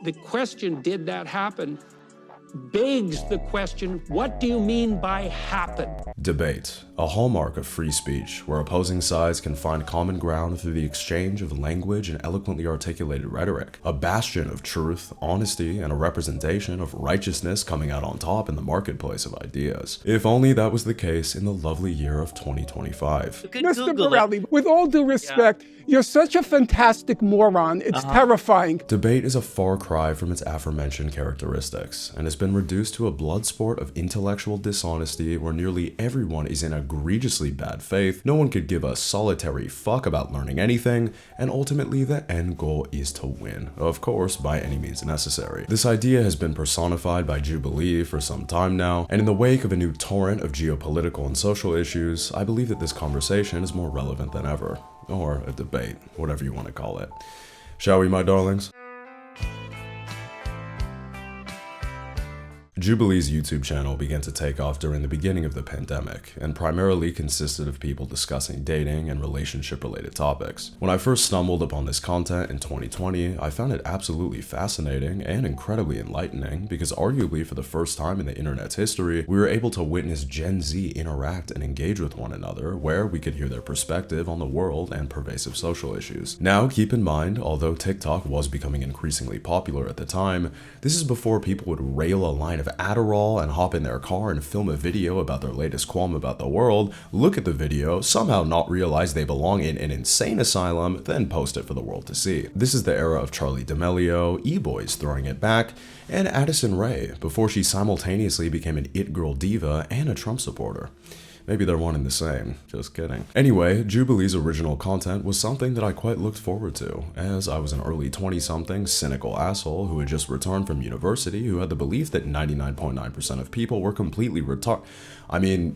The question, did that happen, begs the question, what do you mean by happen? Debate, a hallmark of free speech, where opposing sides can find common ground through the exchange of language and eloquently articulated rhetoric. A bastion of truth, honesty, and a representation of righteousness coming out on top in the marketplace of ideas. If only that was the case in the lovely year of 2025. Mr. Borelli, with all due respect, you're such a fantastic moron, it's terrifying. Debate is a far cry from its aforementioned characteristics, and has been reduced to a blood sport of intellectual dishonesty where nearly everyone is in egregiously bad faith, no one could give a solitary fuck about learning anything, and ultimately the end goal is to win, of course by any means necessary. This idea has been personified by Jubilee for some time now, and in the wake of a new torrent of geopolitical and social issues, I believe that this conversation is more relevant than ever. Or a debate, whatever you want to call it. Shall we, my darlings? Jubilee's YouTube channel began to take off during the beginning of the pandemic, and primarily consisted of people discussing dating and relationship-related topics. When I first stumbled upon this content in 2020, I found it absolutely fascinating and incredibly enlightening, because arguably for the first time in the internet's history, we were able to witness Gen Z interact and engage with one another, where we could hear their perspective on the world and pervasive social issues. Now, keep in mind, although TikTok was becoming increasingly popular at the time, this is before people would rail a line of Adderall and hop in their car and film a video about their latest qualm about the world, look at the video, somehow not realize they belong in an insane asylum, then post it for the world to see. This is the era of Charli D'Amelio, E-Boys throwing it back, and Addison Rae, before she simultaneously became an it-girl diva and a Trump supporter. Maybe they're one and the same, just kidding. Anyway, Jubilee's original content was something that I quite looked forward to, as I was an early 20-something cynical asshole who had just returned from university who had the belief that 99.9% of people were completely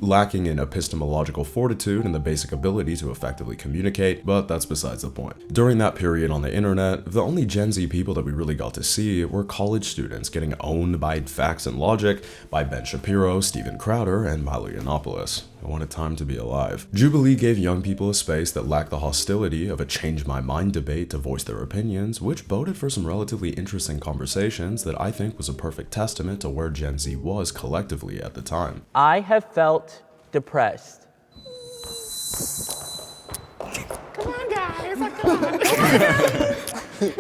lacking in epistemological fortitude and the basic ability to effectively communicate, but that's besides the point. During that period on the internet, the only Gen Z people that we really got to see were college students getting owned by facts and logic by Ben Shapiro, Steven Crowder, and Milo Yiannopoulos. What a time to be alive. Jubilee gave young people a space that lacked the hostility of a change my mind debate to voice their opinions, which boded for some relatively interesting conversations that I think was a perfect testament to where Gen Z was collectively at the time. I have felt depressed. Come on, guys, come on.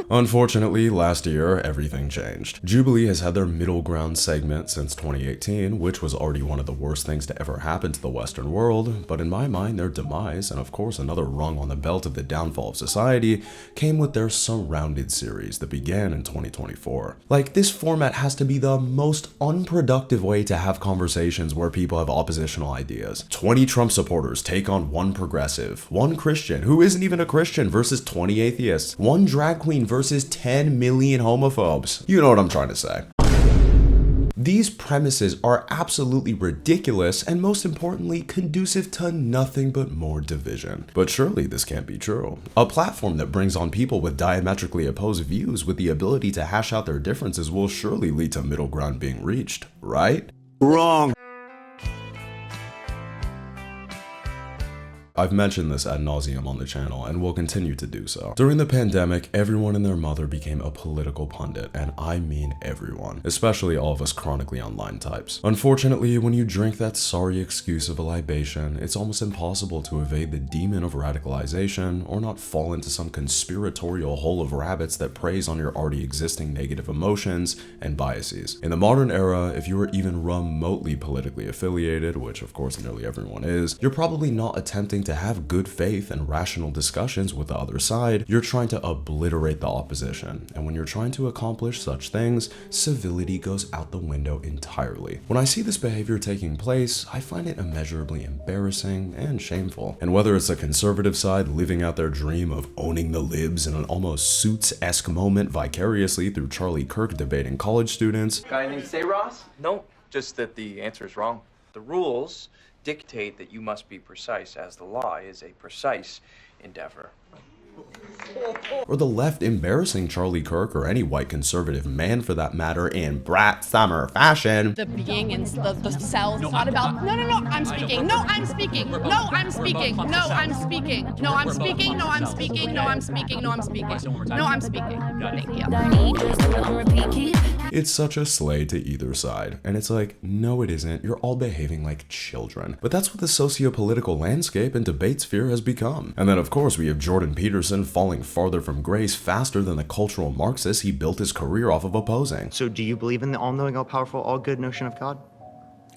Unfortunately, last year, everything changed. Jubilee has had their middle ground segment since 2018, which was already one of the worst things to ever happen to the Western world, but in my mind, their demise, and of course another rung on the belt of the downfall of society, came with their Surrounded series that began in 2024. Like, this format has to be the most unproductive way to have conversations where people have oppositional ideas. 20 Trump supporters take on one progressive, one Christian who isn't even a Christian versus 20 atheists, one drag queen versus 10 million homophobes. You know what I'm trying to say. These premises are absolutely ridiculous and, most importantly, conducive to nothing but more division. But surely this can't be true. A platform that brings on people with diametrically opposed views with the ability to hash out their differences will surely lead to middle ground being reached, right? Wrong. I've mentioned this ad nauseum on the channel and will continue to do so. During the pandemic, everyone and their mother became a political pundit, and I mean everyone, especially all of us chronically online types. Unfortunately, when you drink that sorry excuse of a libation, it's almost impossible to evade the demon of radicalization or not fall into some conspiratorial hole of rabbits that preys on your already existing negative emotions and biases. In the modern era, if you are even remotely politically affiliated, which of course nearly everyone is, you're probably not attempting to have good faith and rational discussions with the other side. You're trying to obliterate the opposition, and when you're trying to accomplish such things, civility goes out the window entirely. When I see this behavior taking place, I find it immeasurably embarrassing and shameful. And whether it's the conservative side living out their dream of owning the libs in an almost Suits-esque moment vicariously through CharlieKirk debating college students. Got anything to say, Ross? No, just that the answer is wrong. The rules dictate that you must be precise, as the law is a precise endeavor. Or the left embarrassing CharlieKirk or any white conservative man for that matter in brat summer fashion. The being in the cell thought about, no, I'm speaking, no, I'm speaking, no, I'm speaking, no, I'm speaking, no, I'm speaking, no, I'm speaking, no, I'm speaking, no, I'm speaking, no, I'm speaking. Thank you. It's such a slay to either side, and it's like, no it isn't, you're all behaving like children. But that's what the socio-political landscape and debate sphere has become. And then of course we have JordanPeterson falling farther from grace faster than the cultural Marxist he built his career off of opposing. So do you believe in the all-knowing, all-powerful, all-good notion of God?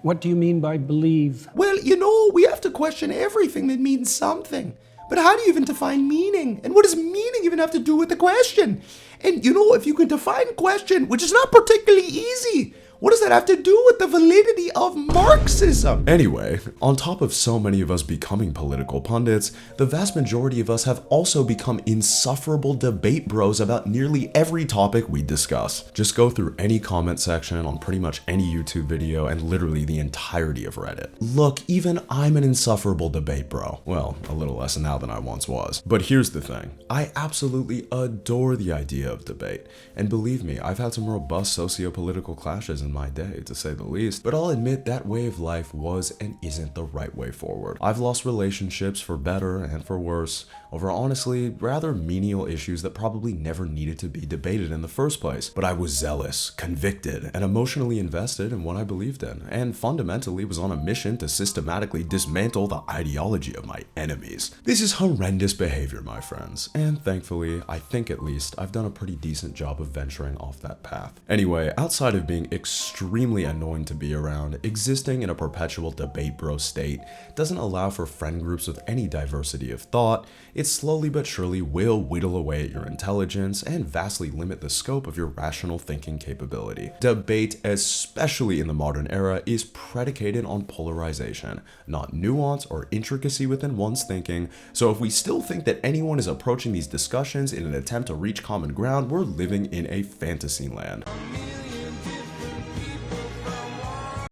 What do you mean by believe? Well, you know, we have to question everything that means something. But how do you even define meaning? And what does meaning even have to do with the question? And you know, if you can define question, which is not particularly easy, what does that have to do with the validity of Marxism? Anyway, on top of so many of us becoming political pundits, the vast majority of us have also become insufferable debate bros about nearly every topic we discuss. Just go through any comment section on pretty much any YouTube video and literally the entirety of Reddit. Look, even I'm an insufferable debate bro. Well, a little less now than I once was. But here's the thing. I absolutely adore the idea of debate. And believe me, I've had some robust socio-political clashes in my day, to say the least, but I'll admit that way of life was and isn't the right way forward. I've lost relationships for better and for worse over honestly rather menial issues that probably never needed to be debated in the first place, but I was zealous, convicted, and emotionally invested in what I believed in, and fundamentally was on a mission to systematically dismantle the ideology of my enemies. This is horrendous behavior, my friends, and thankfully, I think at least, I've done a pretty decent job of venturing off that path. Anyway, outside of being extremely annoying to be around, existing in a perpetual debate bro state doesn't allow for friend groups with any diversity of thought. It slowly but surely will whittle away at your intelligence and vastly limit the scope of your rational thinking capability. Debate, especially in the modern era, is predicated on polarization, not nuance or intricacy within one's thinking. So if we still think that anyone is approaching these discussions in an attempt to reach common ground, we're living in a fantasy land.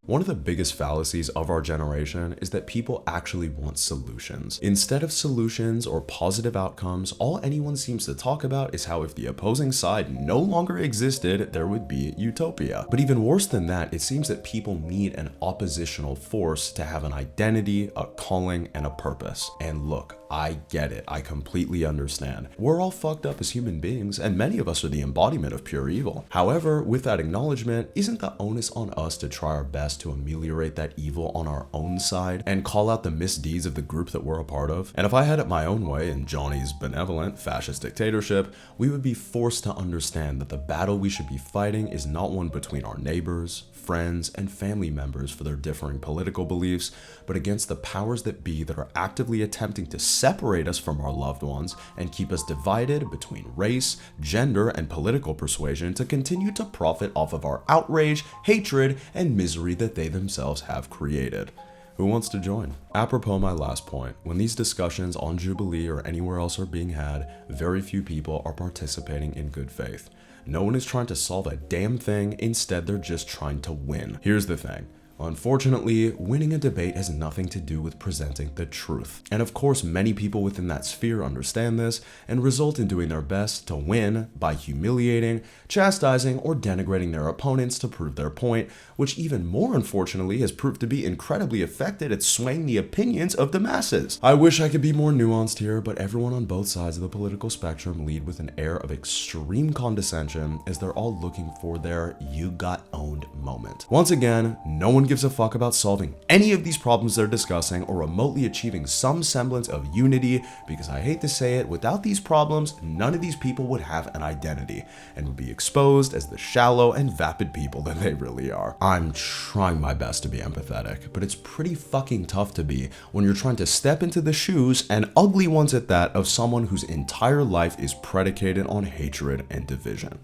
One of the biggest fallacies of our generation is that people actually want solutions. Instead of solutions or positive outcomes, all anyone seems to talk about is how if the opposing side no longer existed, there would be utopia. But even worse than that, it seems that people need an oppositional force to have an identity, a calling, and a purpose. And look, I get it. I completely understand. We're all fucked up as human beings, and many of us are the embodiment of pure evil. However, with that acknowledgement, isn't the onus on us to try our best to ameliorate that evil on our own side and call out the misdeeds of the group that we're a part of? And if I had it my own way in Johnny's benevolent fascist dictatorship, we would be forced to understand that the battle we should be fighting is not one between our neighbors, friends, and family members for their differing political beliefs, but against the powers that be that are actively attempting to separate us from our loved ones and keep us divided between race, gender, and political persuasion to continue to profit off of our outrage, hatred, and misery that they themselves have created. Who wants to join? Apropos my last point, when these discussions on Jubilee or anywhere else are being had, very few people are participating in good faith. No one is trying to solve a damn thing, instead they're just trying to win. Here's the thing. Unfortunately, winning a debate has nothing to do with presenting the truth. And of course, many people within that sphere understand this and result in doing their best to win by humiliating, chastising, or denigrating their opponents to prove their point, which even more unfortunately has proved to be incredibly effective at swaying the opinions of the masses. I wish I could be more nuanced here, but everyone on both sides of the political spectrum lead with an air of extreme condescension as they're all looking for their "you got owned" moment. Once again, no one gives a fuck about solving any of these problems they're discussing or remotely achieving some semblance of unity, because I hate to say it, without these problems, none of these people would have an identity and would be exposed as the shallow and vapid people that they really are. I'm trying my best to be empathetic, but it's pretty fucking tough to be when you're trying to step into the shoes, and ugly ones at that, of someone whose entire life is predicated on hatred and division.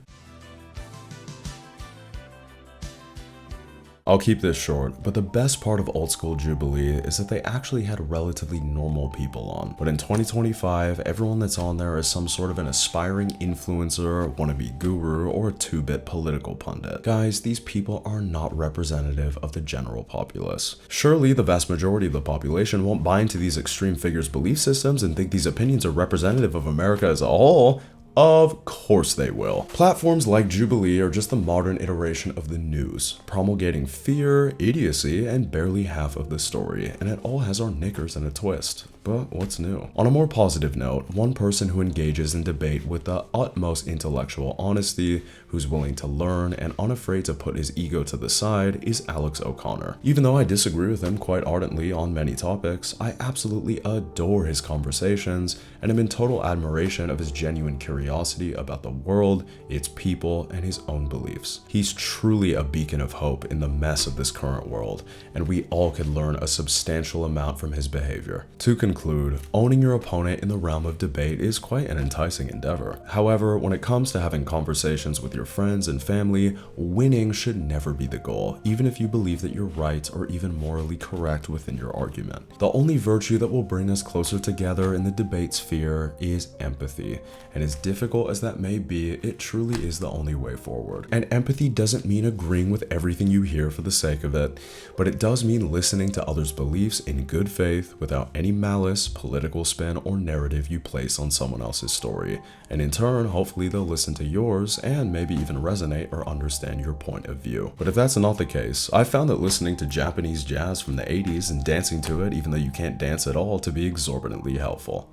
I'll keep this short, but the best part of old school Jubilee is that they actually had relatively normal people on. But in 2025, everyone that's on there is some sort of an aspiring influencer, wannabe guru, or a 2-bit political pundit. Guys, these people are not representative of the general populace. Surely the vast majority of the population won't buy into these extreme figures' belief systems and think these opinions are representative of America as a whole. Of course they will. Platforms like Jubilee are just the modern iteration of the news, promulgating fear, idiocy, and barely half of the story, and it all has our knickers in a twist. But what's new? On a more positive note, one person who engages in debate with the utmost intellectual honesty, who's willing to learn and unafraid to put his ego to the side, is Alex O'Connor. Even though I disagree with him quite ardently on many topics, I absolutely adore his conversations and am in total admiration of his genuine curiosity about the world, its people, and his own beliefs. He's truly a beacon of hope in the mess of this current world, and we all could learn a substantial amount from his behavior. To conclude, owning your opponent in the realm of debate is quite an enticing endeavor. However, when it comes to having conversations with your friends and family, winning should never be the goal, even if you believe that you're right or even morally correct within your argument. The only virtue that will bring us closer together in the debate sphere is empathy, and as difficult as that may be, it truly is the only way forward. And empathy doesn't mean agreeing with everything you hear for the sake of it, but it does mean listening to others' beliefs in good faith without any malice, political spin, or narrative you place on someone else's story. And in turn, hopefully they'll listen to yours and maybe even resonate or understand your point of view. But if that's not the case, I found that listening to Japanese jazz from the 80s and dancing to it, even though you can't dance at all, to be exorbitantly helpful.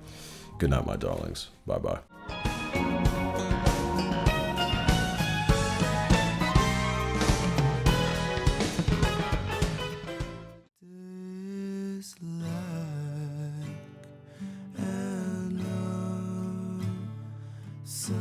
Good night, my darlings. Bye-bye. So